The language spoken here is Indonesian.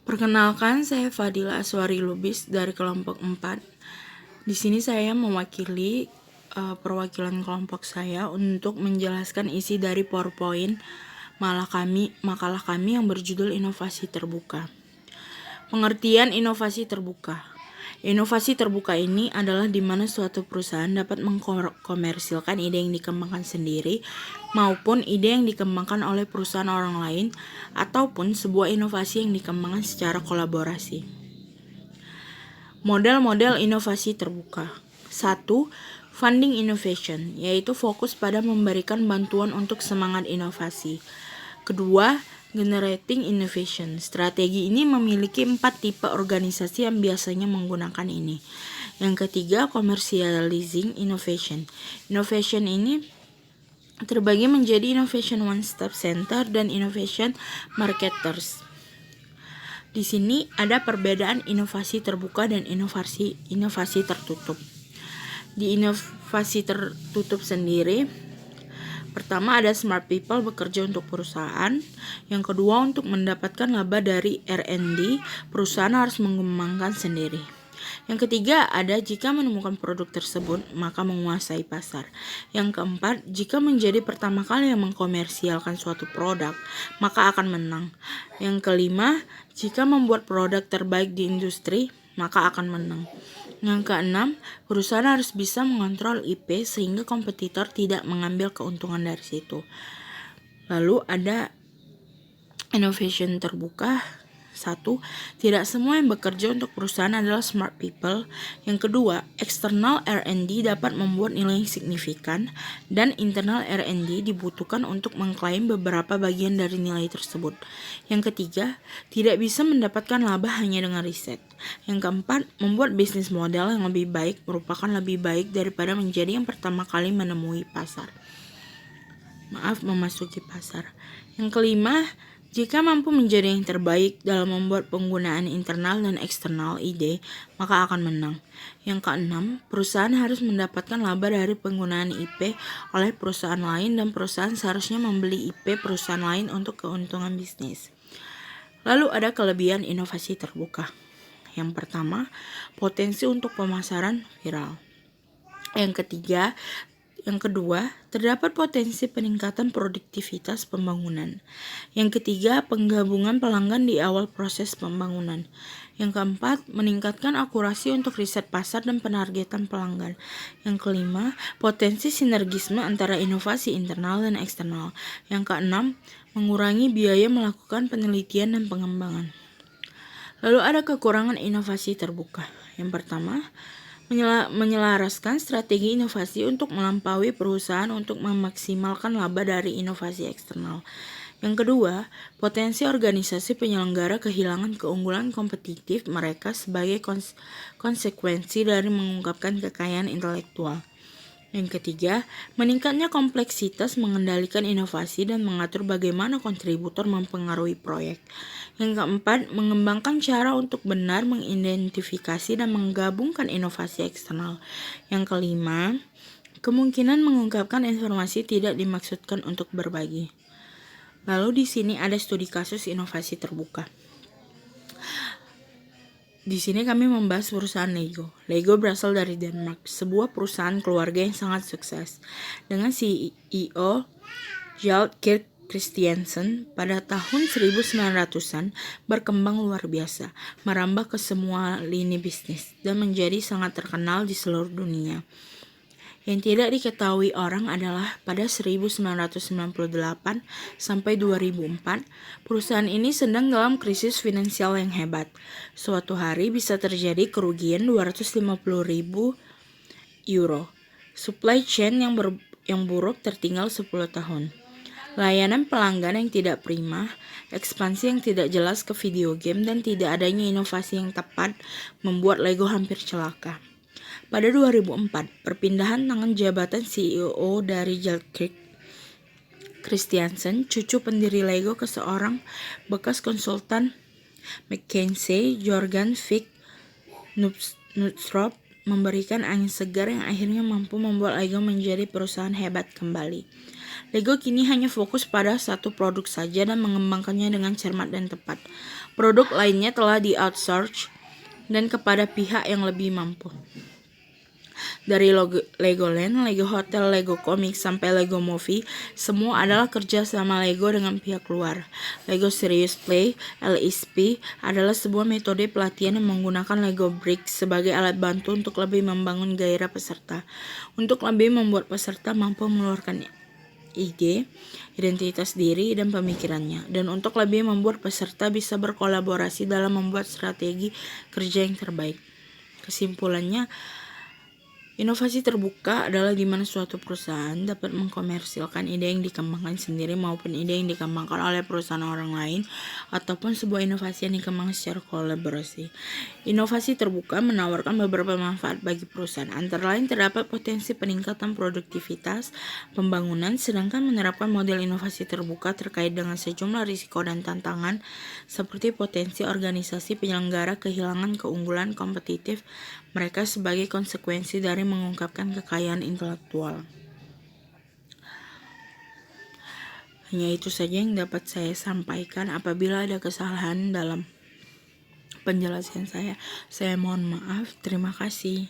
Perkenalkan, saya Fadila Aswari Lubis dari kelompok 4. Di sini saya mewakili perwakilan kelompok saya untuk menjelaskan isi dari PowerPoint makalah kami yang berjudul Inovasi Terbuka. Pengertian inovasi terbuka. Inovasi terbuka ini adalah di mana suatu perusahaan dapat mengkomersilkan ide yang dikembangkan sendiri maupun ide yang dikembangkan oleh perusahaan orang lain ataupun sebuah inovasi yang dikembangkan secara kolaborasi. Model-model inovasi terbuka. 1. Funding innovation, yaitu fokus pada memberikan bantuan untuk semangat inovasi. Kedua, generating innovation. Strategi ini memiliki 4 tipe organisasi yang biasanya menggunakan ini. Yang ketiga, commercializing innovation. Innovation ini terbagi menjadi innovation one step center dan innovation marketers. Di sini ada perbedaan inovasi terbuka dan inovasi tertutup. Di inovasi tertutup sendiri, pertama ada smart people bekerja untuk perusahaan. Yang kedua, untuk mendapatkan laba dari R&D, perusahaan harus mengembangkan sendiri. Yang ketiga, ada jika menemukan produk tersebut, maka menguasai pasar. Yang keempat, jika menjadi pertama kali yang mengkomersialkan suatu produk, maka akan menang. Yang kelima, jika membuat produk terbaik di industri, maka akan menang. Yang keenam, perusahaan harus bisa mengontrol IP sehingga kompetitor tidak mengambil keuntungan dari situ. Lalu ada innovation terbuka. 1. Tidak semua yang bekerja untuk perusahaan adalah smart people. Yang kedua, external R&D dapat membuat nilai yang signifikan dan internal R&D dibutuhkan untuk mengklaim beberapa bagian dari nilai tersebut. Yang ketiga, tidak bisa mendapatkan laba hanya dengan riset. Yang keempat, membuat bisnis model yang lebih baik merupakan lebih baik daripada menjadi yang pertama kali memasuki pasar. Yang kelima, jika mampu menjadi yang terbaik dalam membuat penggunaan internal dan eksternal ide, maka akan menang. Yang keenam, perusahaan harus mendapatkan laba dari penggunaan IP oleh perusahaan lain dan perusahaan seharusnya membeli IP perusahaan lain untuk keuntungan bisnis. Lalu ada kelebihan inovasi terbuka. Yang pertama, potensi untuk pemasaran viral. Yang kedua, terdapat potensi peningkatan produktivitas pembangunan. Yang ketiga, penggabungan pelanggan di awal proses pembangunan. Yang keempat, meningkatkan akurasi untuk riset pasar dan penargetan pelanggan. Yang kelima, potensi sinergisme antara inovasi internal dan eksternal. Yang keenam, mengurangi biaya melakukan penelitian dan pengembangan. Lalu ada kekurangan inovasi terbuka. Yang pertama, menyelaraskan strategi inovasi untuk melampaui perusahaan untuk memaksimalkan laba dari inovasi eksternal. Yang kedua, potensi organisasi penyelenggara kehilangan keunggulan kompetitif mereka sebagai konsekuensi dari mengungkapkan kekayaan intelektual. Yang ketiga, meningkatnya kompleksitas mengendalikan inovasi dan mengatur bagaimana kontributor mempengaruhi proyek. Yang keempat, mengembangkan cara untuk benar mengidentifikasi dan menggabungkan inovasi eksternal. Yang kelima, kemungkinan mengungkapkan informasi tidak dimaksudkan untuk berbagi. Lalu di sini ada studi kasus inovasi terbuka. Di sini kami membahas perusahaan Lego. Lego berasal dari Denmark, sebuah perusahaan keluarga yang sangat sukses. Dengan CEO Jarl Kirk Christiansen pada tahun 1900-an berkembang luar biasa, merambah ke semua lini bisnis dan menjadi sangat terkenal di seluruh dunia. Yang tidak diketahui orang adalah pada 1998 sampai 2004, perusahaan ini sedang dalam krisis finansial yang hebat. Suatu hari bisa terjadi kerugian 250.000 euro. Supply chain yang buruk tertinggal 10 tahun. Layanan pelanggan yang tidak prima, ekspansi yang tidak jelas ke video game, dan tidak adanya inovasi yang tepat membuat Lego hampir celaka. Pada 2004, perpindahan tangan jabatan CEO dari Jarl Kirk Christiansen, cucu pendiri Lego, ke seorang bekas konsultan McKinsey, Jorgen Vik Knudstorp, memberikan angin segar yang akhirnya mampu membuat Lego menjadi perusahaan hebat kembali. Lego kini hanya fokus pada satu produk saja dan mengembangkannya dengan cermat dan tepat. Produk lainnya telah di-outsource dan kepada pihak yang lebih mampu. Dari Legoland, Lego Hotel, Lego Comics, sampai Lego Movie, semua adalah kerja sama Lego dengan pihak luar. Lego Serious Play, LSP, adalah sebuah metode pelatihan yang menggunakan Lego Bricks sebagai alat bantu untuk lebih membangun gairah peserta, untuk lebih membuat peserta mampu mengeluarkan ide, identitas diri, dan pemikirannya, dan untuk lebih membuat peserta bisa berkolaborasi dalam membuat strategi kerja yang terbaik. Kesimpulannya, inovasi terbuka adalah di mana suatu perusahaan dapat mengkomersilkan ide yang dikembangkan sendiri maupun ide yang dikembangkan oleh perusahaan orang lain, ataupun sebuah inovasi yang dikembangkan secara kolaborasi. Inovasi terbuka menawarkan beberapa manfaat bagi perusahaan, antara lain terdapat potensi peningkatan produktivitas pembangunan, sedangkan menerapkan model inovasi terbuka terkait dengan sejumlah risiko dan tantangan, seperti potensi organisasi penyelenggara kehilangan keunggulan kompetitif mereka sebagai konsekuensi dari mengungkapkan kekayaan intelektual. Hanya itu saja yang dapat saya sampaikan. Apabila ada kesalahan dalam penjelasan saya mohon maaf. Terima kasih.